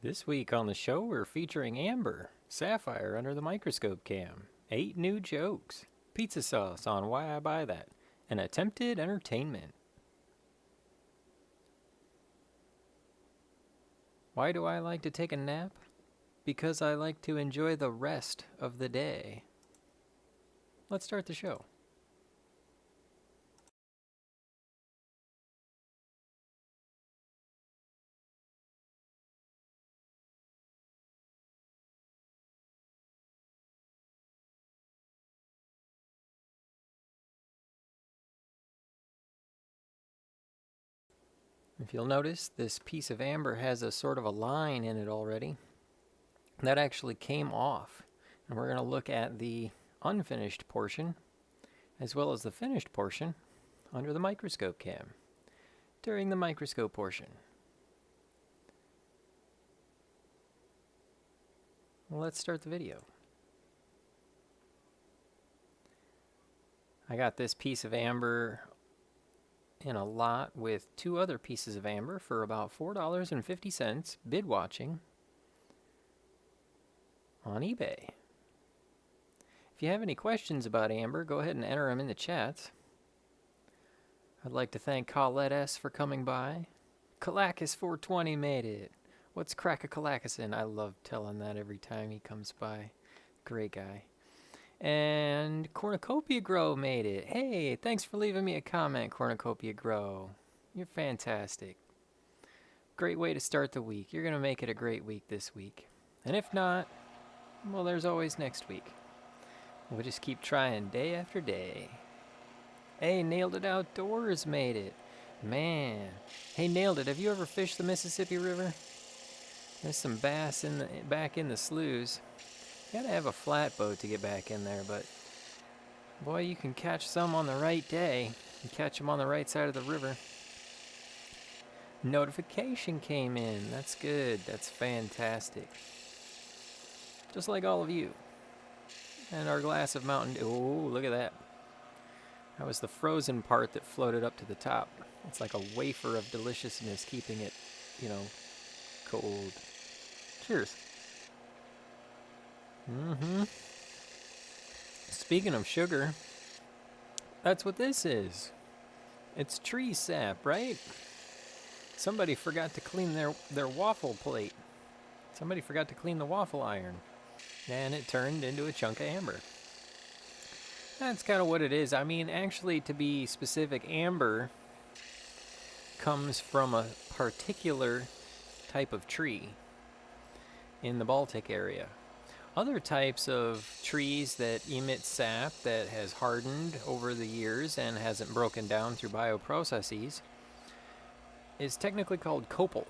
This week on the show, we're featuring Amber, Sapphire under the microscope cam, 8 new jokes, pizza sauce on why I buy that, and attempted entertainment. Why do I like to take a nap? Because I like to enjoy the rest of the day. Let's start the show. If you'll notice, this piece of amber has a sort of a line in it already. That actually came off. And we're going to look at the unfinished portion as well as the finished portion under the microscope cam during the microscope portion. Well, let's start the video. I got this piece of amber in a lot with 2 other pieces of amber for about $4.50 bid watching on eBay. If you have any questions about amber, go ahead and enter them in the chats. I'd like to thank Colette S. for coming by. Kalakis420 made it. What's Crack-a-Kalakasin? I love telling that every time he comes by. Great guy. And Cornucopia Grow made it. Hey, thanks for leaving me a comment, Cornucopia Grow. You're fantastic. Great way to start the week. You're going to make it a great week this week. And if not, well, there's always next week. We'll just keep trying day after day. Hey, Nailed It Outdoors made it. Man. Hey, Nailed It. Have you ever fished the Mississippi River? There's some bass back in the sloughs. You gotta have a flatboat to get back in there, but boy, you can catch some on the right day. You catch them on the right side of the river. Notification came in. That's good. That's fantastic. Just like all of you. And our glass of Mountain Dew. Oh, look at that. That was the frozen part that floated up to the top. It's like a wafer of deliciousness, keeping it, cold. Cheers. Speaking of sugar, that's what this is. It's tree sap, right? Somebody forgot to clean their waffle plate. Somebody forgot to clean the waffle iron. And it turned into a chunk of amber. That's kind of what it is. I mean, actually, to be specific, amber comes from a particular type of tree in the Baltic area. Other types of trees that emit sap that has hardened over the years and hasn't broken down through bioprocesses is technically called copal,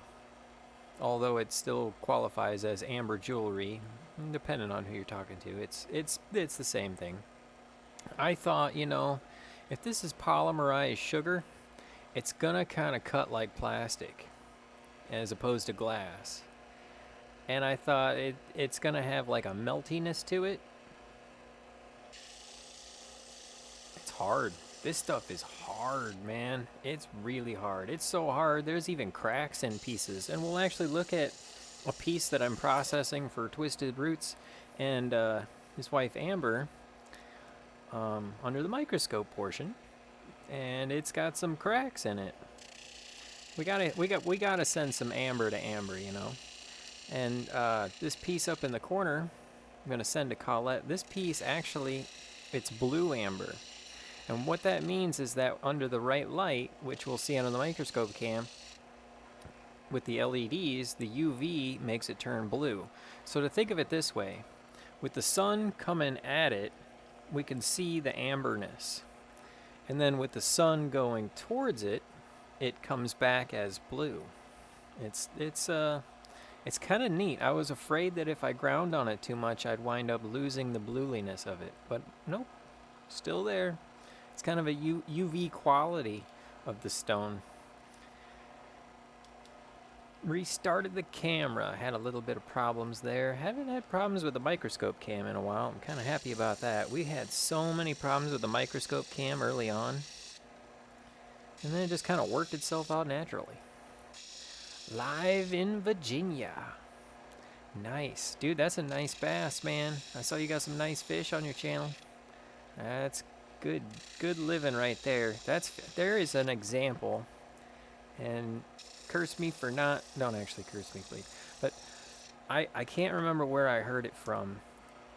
although it still qualifies as amber jewelry, depending on who you're talking to. It's the same thing. I thought, if this is polymerized sugar, it's gonna kind of cut like plastic as opposed to glass. And I thought it's going to have like a meltiness to it. It's hard. This stuff is hard, man. It's really hard. It's so hard, there's even cracks in pieces. And we'll actually look at a piece that I'm processing for Twisted Roots and his wife Amber under the microscope portion. And it's got some cracks in it. We gotta send some amber to Amber, And this piece up in the corner, I'm going to send to Colette. This piece actually, it's blue amber. And what that means is that under the right light, which we'll see under the microscope cam, with the LEDs, the UV makes it turn blue. So to think of it this way, with the sun coming at it, we can see the amberness. And then with the sun going towards it, it comes back as blue. It's kind of neat. I was afraid that if I ground on it too much, I'd wind up losing the blueliness of it. But nope, still there. It's kind of a UV quality of the stone. Restarted the camera. Had a little bit of problems there. Haven't had problems with the microscope cam in a while. I'm kind of happy about that. We had so many problems with the microscope cam early on. And then it just kind of worked itself out naturally. Live in Virginia. Nice. Dude, that's a nice bass, man. I saw you got some nice fish on your channel. That's good living right there. There is an example. And curse me for not, don't actually curse me, please. But I can't remember where I heard it from,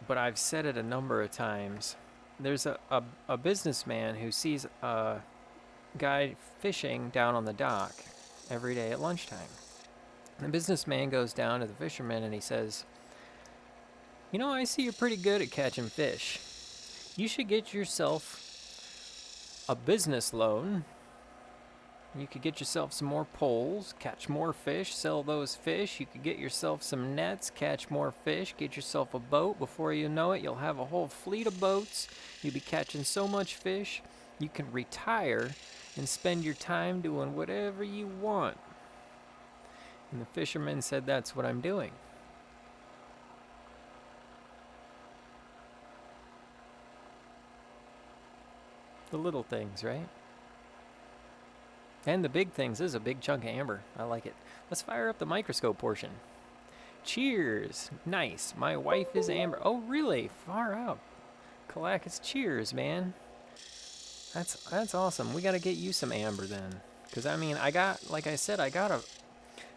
but I've said it a number of times. There's a businessman who sees a guy fishing down on the dock every day at lunchtime. The businessman goes down to the fisherman and he says, "You know, I see you're pretty good at catching fish. You should get yourself a business loan. You could get yourself some more poles, catch more fish, sell those fish. You could get yourself some nets, catch more fish, get yourself a boat. Before you know it, you'll have a whole fleet of boats. You'll be catching so much fish, you can retire and spend your time doing whatever you want." And the fisherman said, "That's what I'm doing." The little things, right? And the big things. This is a big chunk of amber. I like it. Let's fire up the microscope portion. Cheers. Nice. My wife is amber. Oh, really? Far out. Kalakis, cheers, man. That's awesome. We got to get you some amber then. Because, I mean, like I said,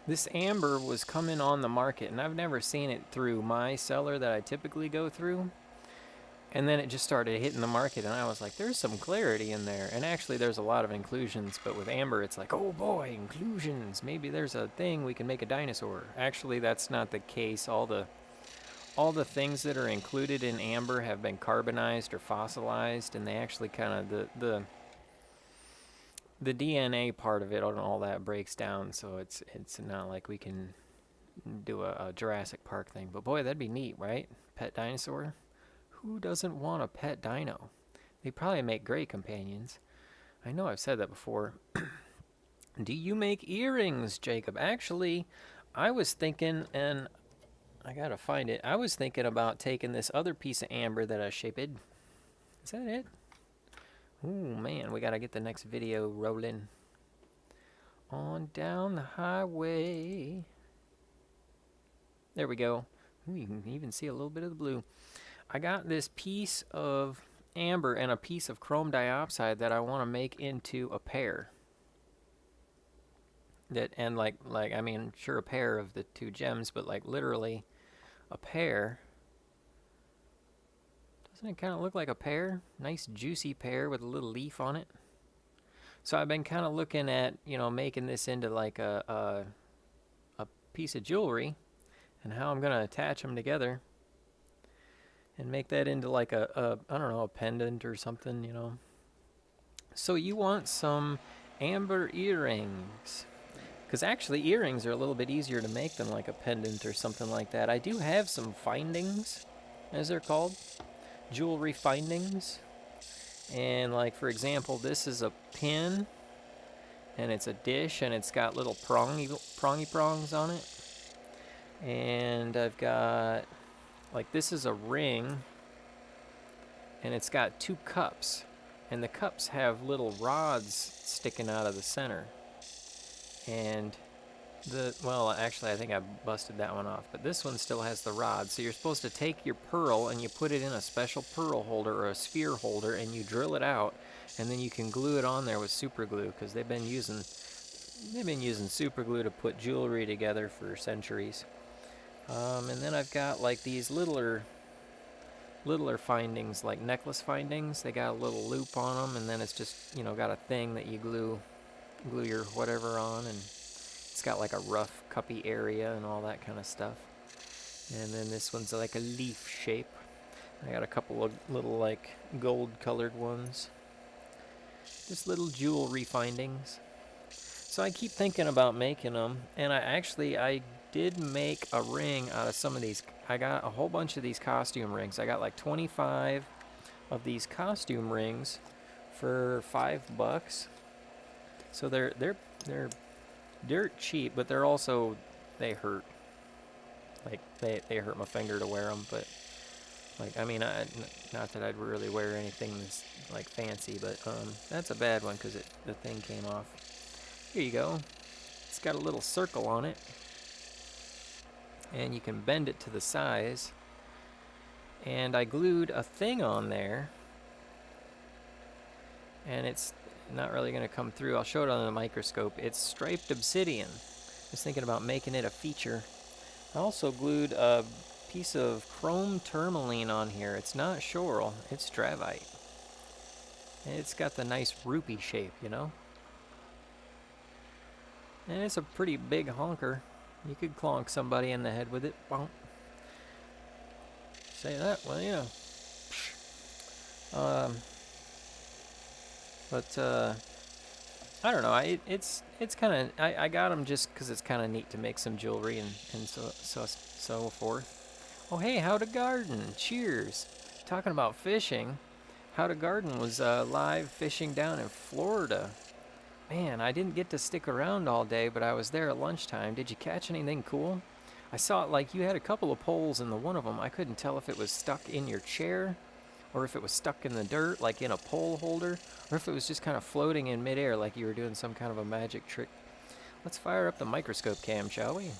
this amber was coming on the market, and I've never seen it through my cellar that I typically go through. And then it just started hitting the market, and I was like, there's some clarity in there. And actually, there's a lot of inclusions, but with amber, it's like, oh boy, inclusions. Maybe there's a thing we can make a dinosaur. Actually, that's not the case. All the things that are included in amber have been carbonized or fossilized, and they actually kind of, the DNA part of it and all that breaks down, so it's not like we can do a Jurassic Park thing. But boy, that'd be neat, right? Pet dinosaur. Who doesn't want a pet dino? They probably make great companions. I know I've said that before. Do you make earrings, Jacob? Actually, I was thinking, and I gotta find it. I was thinking about taking this other piece of amber that I shaped. Is that it? Ooh, man, we gotta get the next video rolling. On down the highway. There we go. Ooh, you can even see a little bit of the blue. I got this piece of amber and a piece of chrome diopside that I want to make into a pair. And like I mean, sure, a pair of the two gems, but like literally a pair. Doesn't it kind of look like a pear? Nice juicy pear with a little leaf on it. So I've been kind of looking at, making this into like a piece of jewelry and how I'm going to attach them together and make that into like I don't know, a pendant or something, So you want some amber earrings. Because actually earrings are a little bit easier to make than like a pendant or something like that. I do have some findings, as they're called. Jewelry findings. And like, for example, this is a pin. And it's a dish, and it's got little prongy prongs on it. And I've got, like, this is a ring. And it's got 2 cups. And the cups have little rods sticking out of the center. And well, actually, I think I busted that one off. But this one still has the rod. So you're supposed to take your pearl and you put it in a special pearl holder or a sphere holder, and you drill it out. And then you can glue it on there with super glue, because they've been using super glue to put jewelry together for centuries. And then I've got like these littler findings, like necklace findings. They got a little loop on them, and then it's just, got a thing that you glue your whatever on, and it's got like a rough cuppy area and all that kind of stuff. And then this one's like a leaf shape. I got a couple of little like gold colored ones. Just little jewelry findings. So I keep thinking about making them, and I did make a ring out of some of these. I got a whole bunch of these costume rings. I got like 25 of these costume rings for $5. So they're dirt cheap, but they're also, they hurt. Like they hurt my finger to wear them, but like, I mean, not that I'd really wear anything that's like fancy, but that's a bad one because the thing came off. Here you go. It's got a little circle on it. and you can bend it to the size. And I glued a thing on there, and it's not really going to come through. I'll show it on the microscope. It's striped obsidian. Just thinking about making it a feature. I also glued a piece of chrome tourmaline on here. It's not schorl, it's dravite. And it's got the nice rupee shape, you know? And it's a pretty big honker. You could clonk somebody in the head with it. Bonk. Say that? Well, yeah. I don't know. It's kind of I got them just because it's kind of neat to make some jewelry and so forth. Oh hey, How to Garden. Cheers. Talking about fishing, How to Garden was live fishing down in Florida. Man, I didn't get to stick around all day, but I was there at lunchtime. Did you catch anything cool? I saw it like you had a couple of poles, and the one of them I couldn't tell if it was stuck in your chair, or if it was stuck in the dirt, like in a pole holder, or if it was just kind of floating in midair like you were doing some kind of a magic trick. Let's fire up the microscope cam, shall we?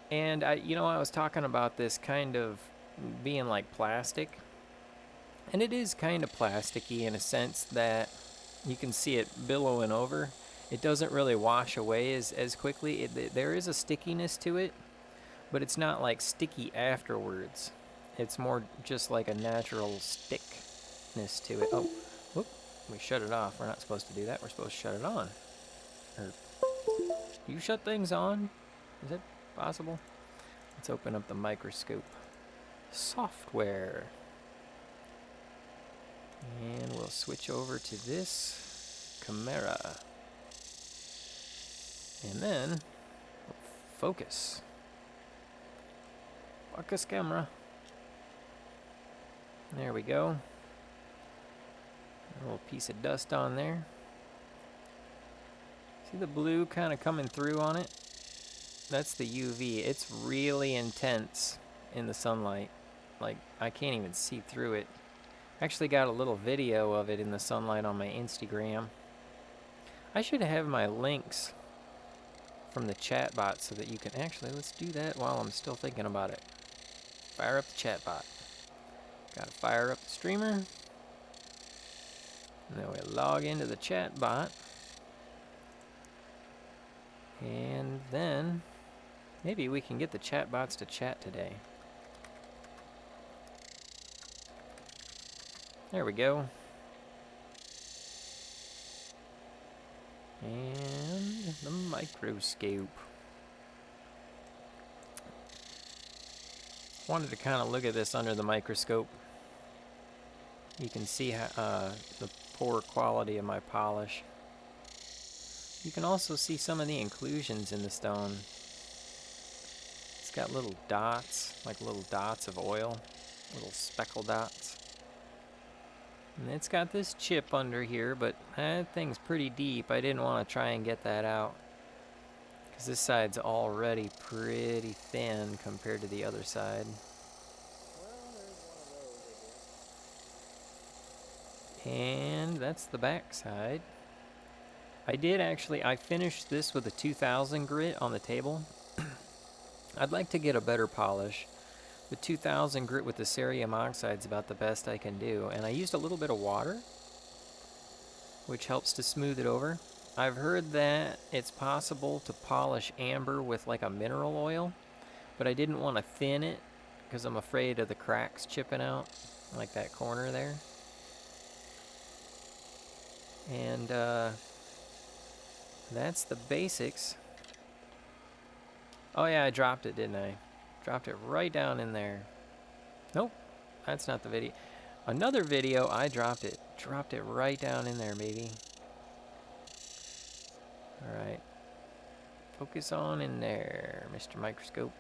And I was talking about this kind of being like plastic, and it is kind of plasticky in a sense that you can see it billowing over. It doesn't really wash away as quickly. There is a stickiness to it, but it's not like sticky afterwards. It's more just like a natural stickness to it. Oh, whoop, we shut it off. We're not supposed to do that. We're supposed to shut it on. Or, do you shut things on? Is it possible? Let's open up the microscope software. And we'll switch over to this camera. And then, focus. Focus camera. There we go. A little piece of dust on there. See the blue kind of coming through on it? That's the UV. It's really intense in the sunlight. Like, I can't even see through it. Actually got a little video of it in the sunlight on my Instagram. I should have my links from the chat bot so that you can actually, let's do that while I'm still thinking about it. Fire up the chat bot. Gotta fire up the streamer. And then we log into the chat bot. And then maybe we can get the chat bots to chat today. There we go. And the microscope. Wanted to kind of look at this under the microscope. You can see how, the poor quality of my polish. You can also see some of the inclusions in the stone. It's got little dots, like little dots of oil, little speckle dots. And it's got this chip under here, but that thing's pretty deep. I didn't want to try and get that out, because this side's already pretty thin compared to the other side. And that's the back side. I finished this with a 2000 grit on the table. I'd like to get a better polish. The 2000 grit with the cerium oxide is about the best I can do. And I used a little bit of water, which helps to smooth it over. I've heard that it's possible to polish amber with like a mineral oil, but I didn't want to thin it because I'm afraid of the cracks chipping out, like that corner there. And that's the basics. Oh yeah, I dropped it, didn't I? Dropped it right down in there. Nope, that's not the video. Another video, I dropped it. Dropped it right down in there, baby. Alright. Focus on in there, Mr. Microscope.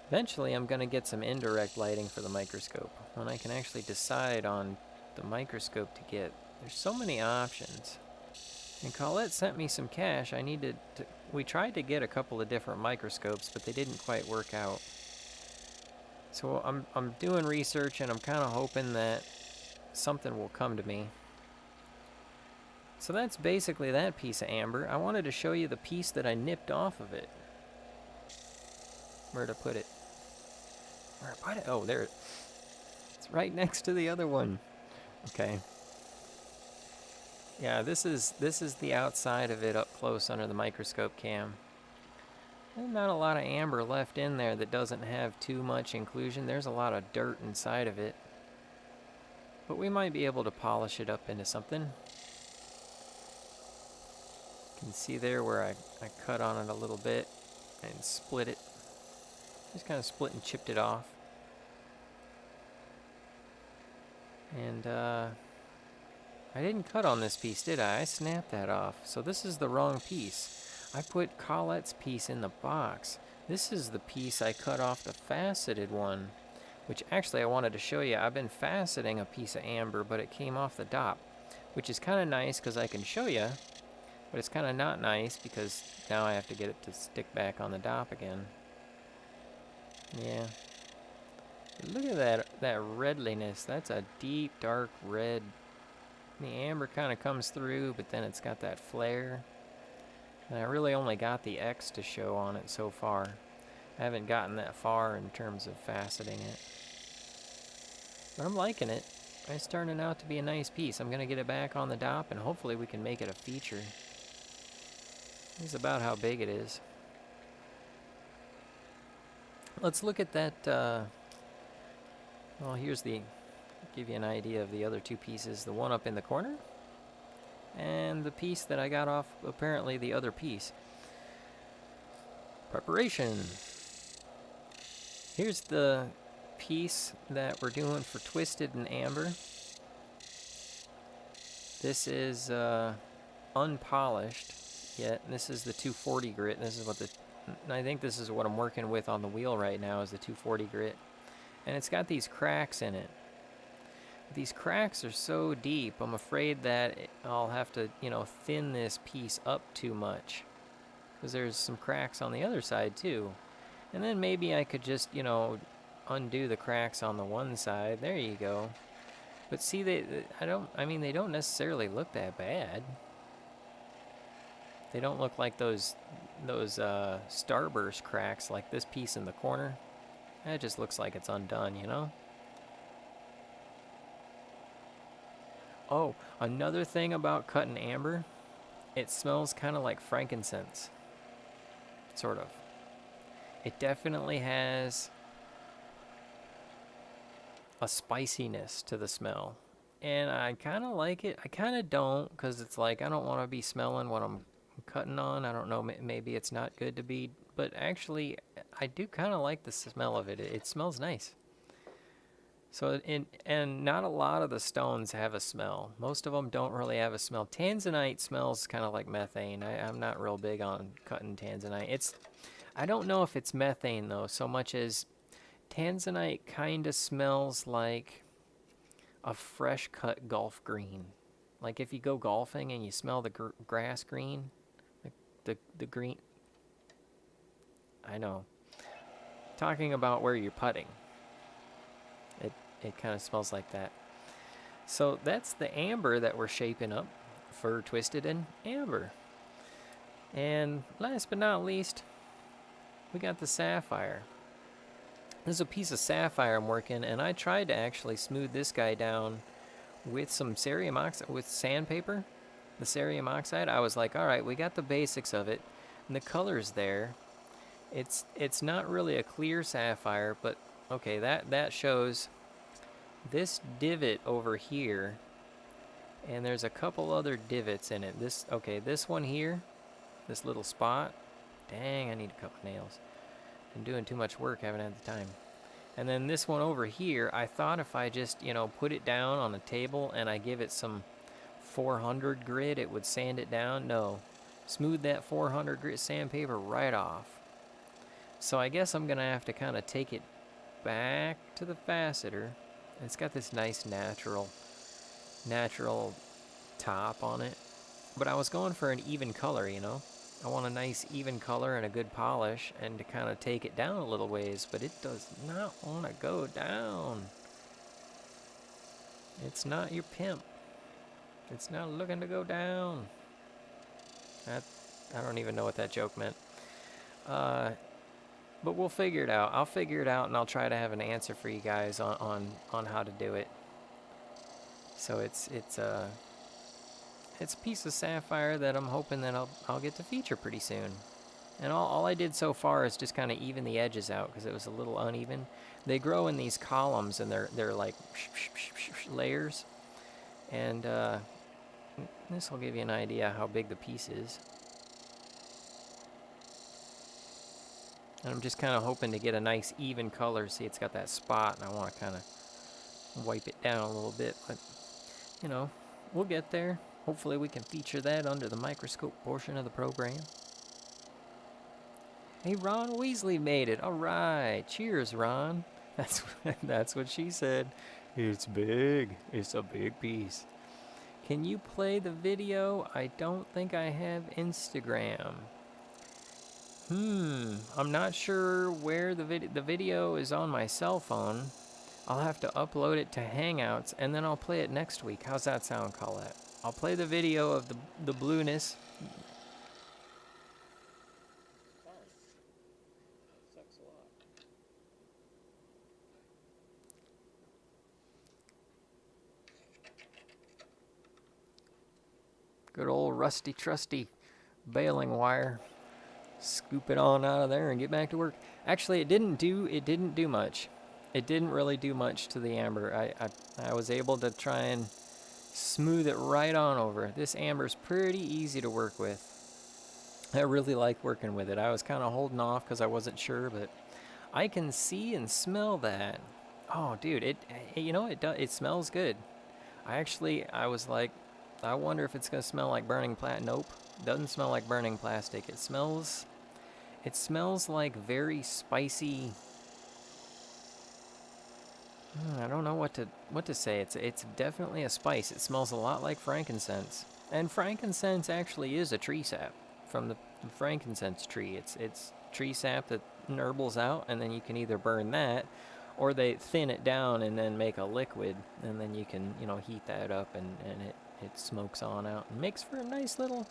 Eventually, I'm going to get some indirect lighting for the microscope, when I can actually decide on the microscope to get. There's so many options. And Colette sent me some cash. We tried to get a couple of different microscopes, but they didn't quite work out. So I'm doing research, and I'm kind of hoping that something will come to me. So that's basically that piece of amber. I wanted to show you the piece that I nipped off of it. Where to put it? Where to put it? Oh, there. It's right next to the other one. Okay. Yeah, this is the outside of it up close under the microscope cam. There's not a lot of amber left in there that doesn't have too much inclusion. There's a lot of dirt inside of it. But we might be able to polish it up into something. You can see there where I cut on it a little bit and split it. Just kind of split and chipped it off. And I didn't cut on this piece, did I? I snapped that off. So this is the wrong piece. I put Colette's piece in the box. This is the piece I cut off the faceted one, which actually I wanted to show you. I've been faceting a piece of amber, but it came off the dop, which is kind of nice because I can show you, but it's kind of not nice because now I have to get it to stick back on the dop again. Yeah. Look at that redliness. That's a deep, dark red. The amber kind of comes through, but then it's got that flare. And I really only got the X to show on it so far. I haven't gotten that far in terms of faceting it. But I'm liking it. It's turning out to be a nice piece. I'm going to get it back on the dop, and hopefully we can make it a feature. This is about how big it is. Let's look at that. Well, here's the... give you an idea of the other two pieces. The one up in the corner, and the piece that I got off, apparently the other piece. Preparation. Here's the piece that we're doing for Twisted and Amber. This is unpolished yet. This is the 240 grit. This is what I think this is what I'm working with on the wheel right now, is the 240 grit. And it's got these cracks in it. These cracks are so deep, I'm afraid that I'll have to, thin this piece up too much. Because there's some cracks on the other side too. And then maybe I could just, undo the cracks on the one side. There you go. But see, they don't necessarily look that bad. They don't look like those starburst cracks like this piece in the corner. It just looks like it's undone, Oh, another thing about cutting amber, it smells kind of like frankincense. Sort of. It definitely has a spiciness to the smell. And I kind of like it. I kind of don't, because it's like I don't want to be smelling what I'm cutting on. I don't know, maybe it's not good to be, but actually I do kind of like the smell of it. It smells nice. So, and not a lot of the stones have a smell. Most of them don't really have a smell. Tanzanite smells kind of like methane. I'm not real big on cutting tanzanite. I don't know if it's methane though, so much as tanzanite kind of smells like a fresh cut Gulf green. Like if you go golfing and you smell the grass green, the green. I know. Talking about where you're putting. It kind of smells like that. So that's the amber that we're shaping up for Twisted and Amber. And last but not least, we got the sapphire. This is a piece of sapphire I'm working, and I tried to actually smooth this guy down with some cerium oxide, with sandpaper, the cerium oxide. I was like, all right, we got the basics of it, and the color's there. It's not really a clear sapphire, but okay, that shows this divot over here, and there's a couple other divots in it. This one here, this little spot. Dang, I need a couple nails. I'm doing too much work, haven't had the time. And then this one over here, I thought if I just, put it down on a table and I give it some 400 grit, it would sand it down. No, smooth that 400 grit sandpaper right off. So I guess I'm gonna have to kind of take it back to the faceter. It's got this nice natural top on it. But I was going for an even color, I want a nice even color and a good polish, and to kind of take it down a little ways, but it does not want to go down. It's not your pimp. It's not looking to go down. That, I don't even know what that joke meant. But we'll figure it out. I'll figure it out, and I'll try to have an answer for you guys on how to do it. So it's a piece of sapphire that I'm hoping that I'll get to feature pretty soon. And all I did so far is just kind of even the edges out because it was a little uneven. They grow in these columns, and they're like layers. And this will give you an idea how big the piece is. And I'm just kind of hoping to get a nice even color. See, it's got that spot, and I want to kind of wipe it down a little bit. But, you know, we'll get there. Hopefully we can feature that under the microscope portion of the program. Hey, Ron Weasley made it. All right. Cheers, Ron. That's what she said. It's big. It's a big piece. Can you play the video? I don't think I have Instagram. I'm not sure where the video is on my cell phone. I'll have to upload it to Hangouts, and then I'll play it next week. How's that sound, Colette? I'll play the video of the blueness. Sucks a lot. Good old rusty trusty baling wire. Scoop it on out of there and get back to work. Actually, it didn't do much. It didn't really do much to the amber. I was able to try and smooth it right on over. This amber's pretty easy to work with. I really like working with it. I was kind of holding off because I wasn't sure, but I can see and smell that. Oh, dude, it smells good. I was like, I wonder if it's gonna smell like burning plastic. Nope, doesn't smell like burning plastic. It smells like very spicy. I don't know what to say. It's definitely a spice. It smells a lot like frankincense, and frankincense actually is a tree sap from the frankincense tree. It's tree sap that nurbles out, and then you can either burn that, or they thin it down and then make a liquid, and then you can heat that up, and it smokes on out and makes for a nice little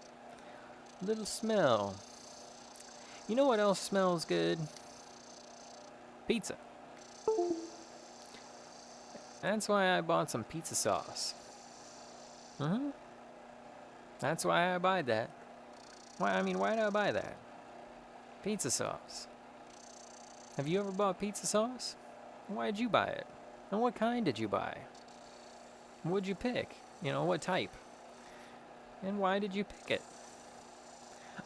smell. You know what else smells good? Pizza. That's why I bought some pizza sauce. That's why I buy that. Why did I buy that? Pizza sauce. Have you ever bought pizza sauce? Why did you buy it? And what kind did you buy? What'd you pick? What type? And why did you pick it?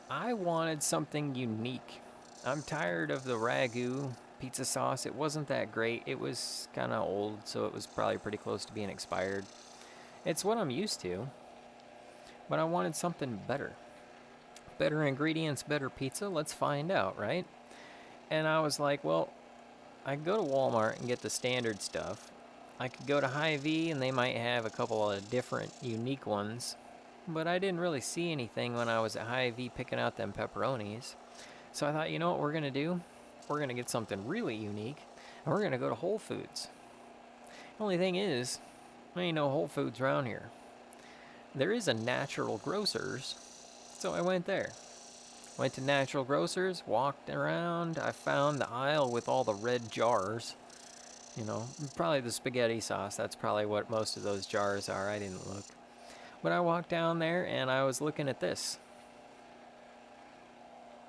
I wanted something unique. I'm tired of the ragu pizza sauce. It wasn't that great. It was kind of old, so it was probably pretty close to being expired. It's what I'm used to, but I wanted something better. Better ingredients, better pizza. Let's find out, right? And I was like, well, I could go to Walmart and get the standard stuff. I could go to Hy-Vee and they might have a couple of different unique ones, but I didn't really see anything when I was at Hy-Vee picking out them pepperonis. So I thought, you know what we're going to do? We're going to get something really unique, and we're going to go to Whole Foods. The only thing is, there ain't no Whole Foods around here. There is a Natural Grocers, so I went there. Went to Natural Grocers, walked around. I found the aisle with all the red jars. Probably the spaghetti sauce. That's probably what most of those jars are. I didn't look. But I walked down there, and I was looking at this.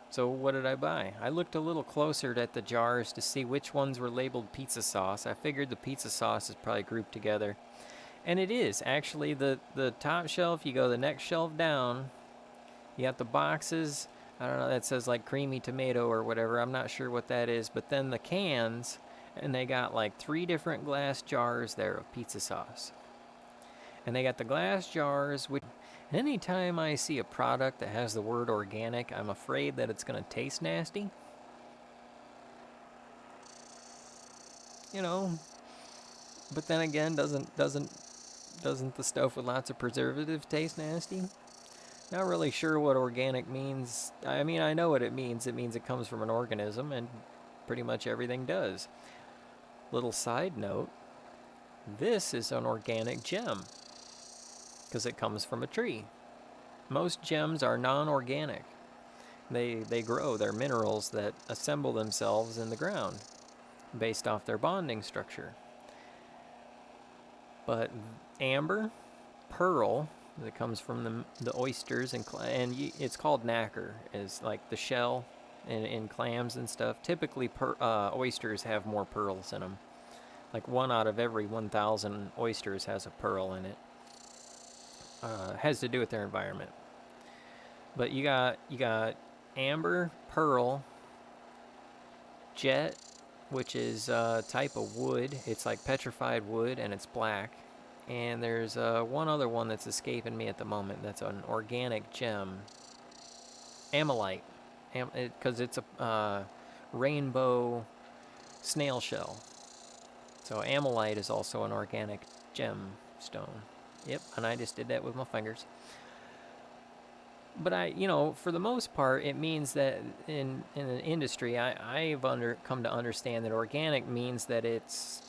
So what did I buy? I looked a little closer at the jars to see which ones were labeled pizza sauce. I figured the pizza sauce is probably grouped together. And it is. Actually, the top shelf, you go the next shelf down, you got the boxes. I don't know, that says like creamy tomato or whatever. I'm not sure what that is. But then the cans, and they got like 3 different glass jars there of pizza sauce. And they got the glass jars, which anytime I see a product that has the word organic, I'm afraid that it's going to taste nasty. But then again, doesn't the stuff with lots of preservative taste nasty? Not really sure what organic means. I know what it means. It means it comes from an organism, and pretty much everything does. Little side note, this is an organic gem. because it comes from a tree. Most gems are non-organic. They grow. They're minerals that assemble themselves in the ground based off their bonding structure. But amber, pearl, that comes from the oysters and it's called nacre, is like the shell in clams and stuff. Typically, oysters have more pearls in them. Like 1 out of every 1,000 oysters has a pearl in it. Has to do with their environment. But you got amber, pearl, jet, which is a type of wood. It's like petrified wood, and it's black. And there's one other one that's escaping me at the moment. That's an organic gem. Amylite. Because it's a rainbow snail shell. So amylite is also an organic gemstone. Yep, and I just did that with my fingers. But for the most part, it means that in the industry, I've come to understand that organic means that it's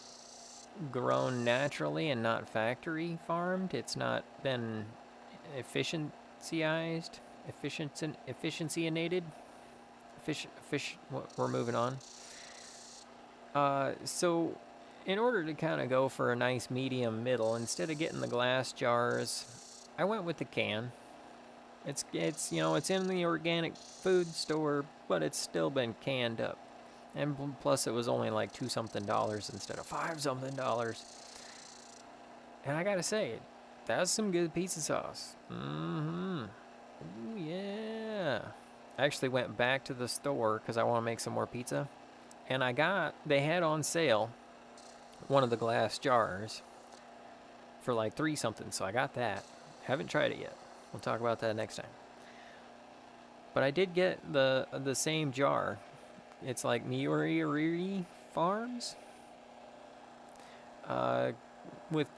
grown naturally and not factory farmed. It's not been efficiencyinated. We're moving on. So in order to kind of go for a nice medium middle, instead of getting the glass jars, I went with the can. It's in the organic food store, but it's still been canned up. And plus it was only like $2 something instead of $5 something. And I gotta say, that's some good pizza sauce. Ooh, yeah. I actually went back to the store because I want to make some more pizza. And they had on sale one of the glass jars for like $3 something, so I got that. Haven't tried it yet. We'll talk about that next time. But I did get the same jar. It's like Miori Farms with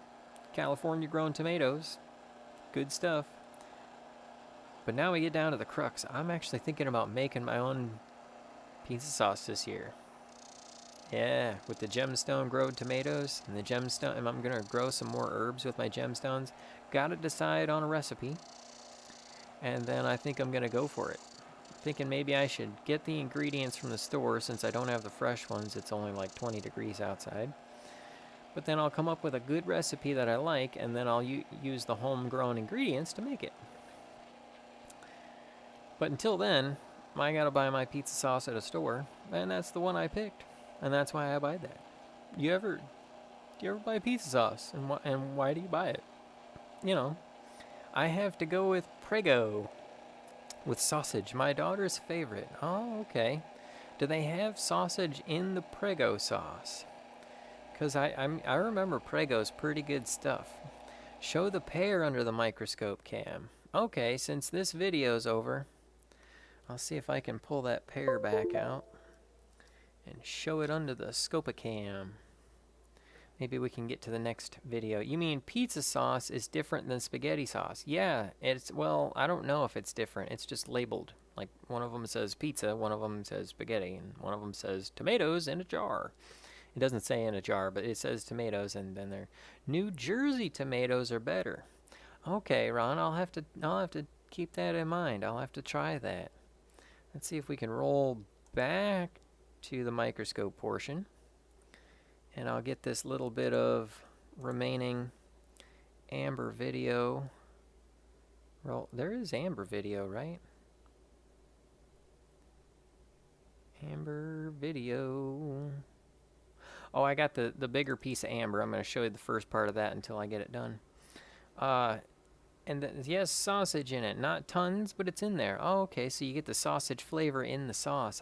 California grown tomatoes. Good stuff. But now we get down to the crux. I'm actually thinking about making my own pizza sauce this year. Yeah, with the gemstone grown tomatoes and and I'm gonna grow some more herbs with my gemstones. Gotta decide on a recipe. And then I think I'm gonna go for it. Thinking maybe I should get the ingredients from the store since I don't have the fresh ones. It's only like 20 degrees outside. But then I'll come up with a good recipe that I like, and then I'll use the homegrown ingredients to make it. But until then, I gotta buy my pizza sauce at a store, and that's the one I picked, and that's why I buy that. Do you ever buy pizza sauce, and why do you buy it? I have to go with Prego. With sausage, my daughter's favorite. Oh, okay. Do they have sausage in the Prego sauce? Because I remember Prego's pretty good stuff. Show the pear under the microscope cam. Okay, since this video's over, I'll see if I can pull that pear back out and show it under the Scopacam. Maybe we can get to the next video. You mean pizza sauce is different than spaghetti sauce? Yeah, well, I don't know if it's different. It's just labeled. Like one of them says pizza, one of them says spaghetti, and one of them says tomatoes in a jar. It doesn't say in a jar, but it says tomatoes, and then they're New Jersey tomatoes are better. Okay, Ron, I'll have to keep that in mind. I'll have to try that. Let's see if we can roll back to the microscope portion. And I'll get this little bit of remaining amber video. Well, there is amber video, right? Amber video. Oh, I got the bigger piece of amber. I'm going to show you the first part of that until I get it done. Yes, sausage in it. Not tons, but it's in there. Oh, okay, so you get the sausage flavor in the sauce.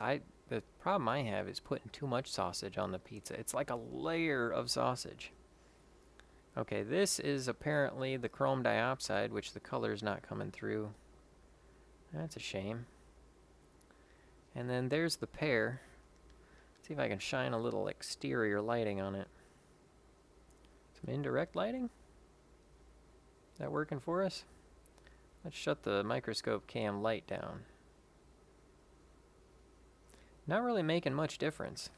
The problem I have is putting too much sausage on the pizza. It's like a layer of sausage. Okay, this is apparently the chrome dioxide, which the color is not coming through. That's a shame. And then there's the pear. Let's see if I can shine a little exterior lighting on it. Some indirect lighting? Is that working for us? Let's shut the microscope cam light down. Not really making much difference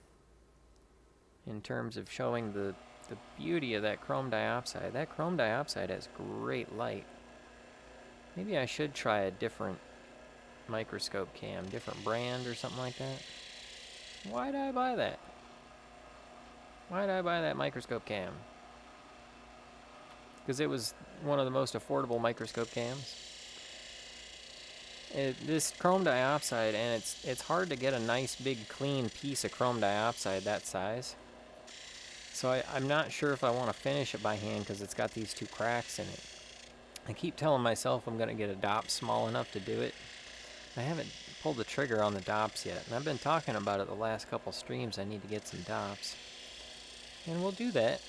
in terms of showing the beauty of that chrome dioxide. That chrome dioxide has great light. Maybe I should try a different microscope cam, different brand or something like that. Why did I buy that? Why did I buy that microscope cam? Because it was one of the most affordable microscope cams. This chrome diopside, and it's hard to get a nice big clean piece of chrome diopside that size. So I'm not sure if I want to finish it by hand because it's got these two cracks in it. I keep telling myself I'm going to get a dop small enough to do it. I haven't pulled the trigger on the dops yet, and I've been talking about it the last couple streams. I need to get some dops, and we'll do that.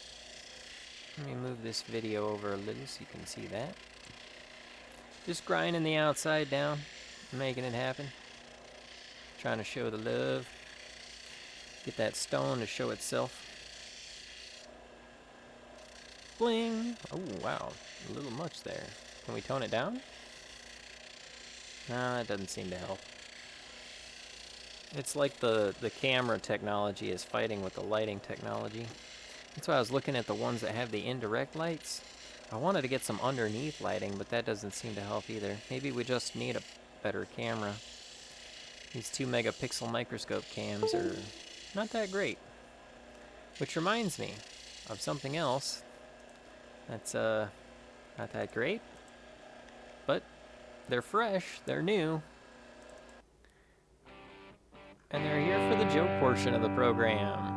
Let me move this video over a little so you can see that. Just grinding the outside down, making it happen. Trying to show the love. Get that stone to show itself. Bling! Oh, wow. A little much there. Can we tone it down? No, that doesn't seem to help. It's like the camera technology is fighting with the lighting technology. That's why I was looking at the ones that have the indirect lights. I wanted to get some underneath lighting, but that doesn't seem to help either. Maybe we just need a better camera. These 2 megapixel microscope cams are not that great. Which reminds me of something else that's not that great, but they're fresh, they're new, and they're here for the joke portion of the program.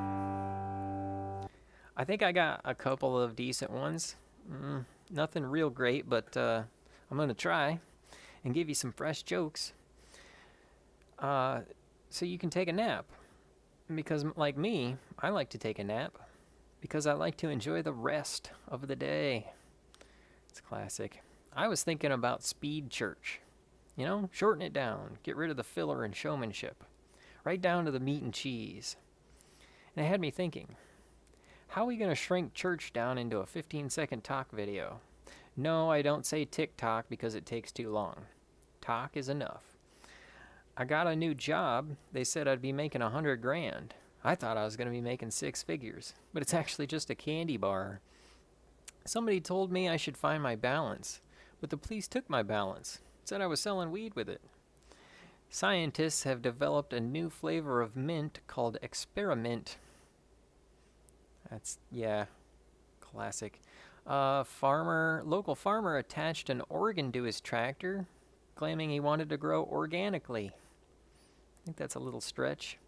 I think I got a couple of decent ones. Nothing real great, but I'm going to try and give you some fresh jokes so you can take a nap. Because like me, I like to take a nap because I like to enjoy the rest of the day. It's classic. I was thinking about speed church. You know, shorten it down, get rid of the filler and showmanship, right down to the meat and cheese. And it had me thinking, how are we going to shrink church down into a 15-second talk video? No, I don't say TikTok because it takes too long. Talk is enough. I got a new job. They said I'd be making $100 grand. I thought I was going to be making 6 figures, but it's actually just a candy bar. Somebody told me I should find my balance, but the police took my balance. Said I was selling weed with it. Scientists have developed a new flavor of mint called experiment. That's, yeah, classic. Local farmer attached an organ to his tractor, claiming he wanted to grow organically. I think that's a little stretch.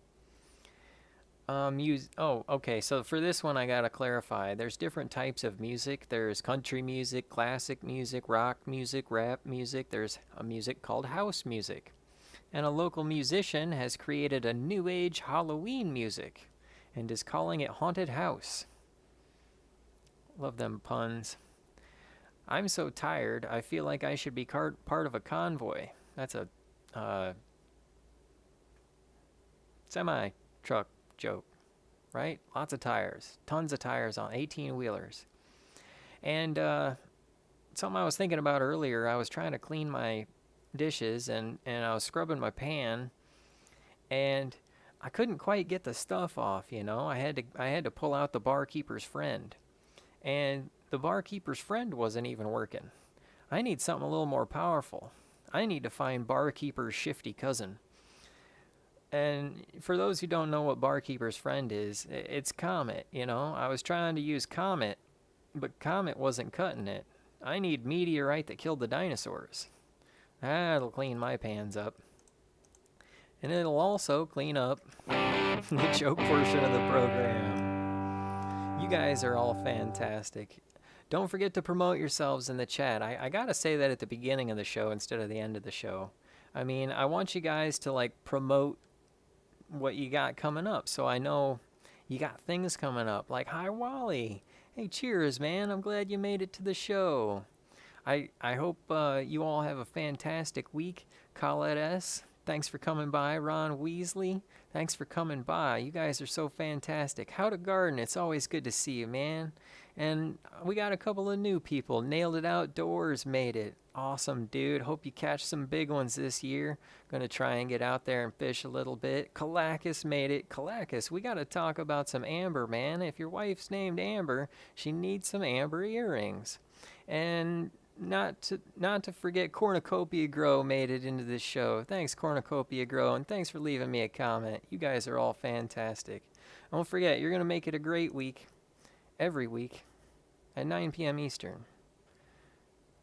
Okay, so for this one I gotta clarify. There's different types of music. There's country music, classic music, rock music, rap music. There's a music called house music. And a local musician has created a new age Halloween music and is calling it Haunted House. Love them puns. I'm so tired, I feel like I should be part of a convoy. That's a semi-truck joke, right? Lots of tires. Tons of tires on 18-wheelers. And something I was thinking about earlier, I was trying to clean my dishes and I was scrubbing my pan and I couldn't quite get the stuff off, you know. I had to pull out the barkeeper's friend. And the barkeeper's friend wasn't even working. I need something a little more powerful. I need to find barkeeper's shifty cousin. And for those who don't know what barkeeper's friend is, it's Comet, you know. I was trying to use Comet, but Comet wasn't cutting it. I need Meteorite that killed the dinosaurs. That'll clean my pans up. And it'll also clean up the joke portion of the program. You guys are all fantastic. Don't forget to promote yourselves in the chat. I gotta say that at the beginning of the show instead of the end of the show. I mean, I want you guys to like promote what you got coming up, so I know you got things coming up. Like, hi Wally. Hey, cheers, man. I'm glad you made it to the show. I hope you all have a fantastic week. Colette S., thanks for coming by. Ron Weasley, thanks for coming by. You guys are so fantastic. How to Garden, it's always good to see you, man. And we got a couple of new people. Nailed It Outdoors made it. Awesome, dude. Hope you catch some big ones this year. Gonna try and get out there and fish a little bit. Kalakis made it. Kalakis, we gotta talk about some amber, man. If your wife's named Amber, she needs some amber earrings. And not to forget Cornucopia Grow made it into this show. Thanks, Cornucopia Grow, and thanks for leaving me a comment. You guys are all fantastic. Don't forget, you're going to make it a great week, every week, at 9 p.m. Eastern.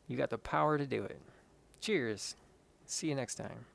You got the power to do it. Cheers. See you next time.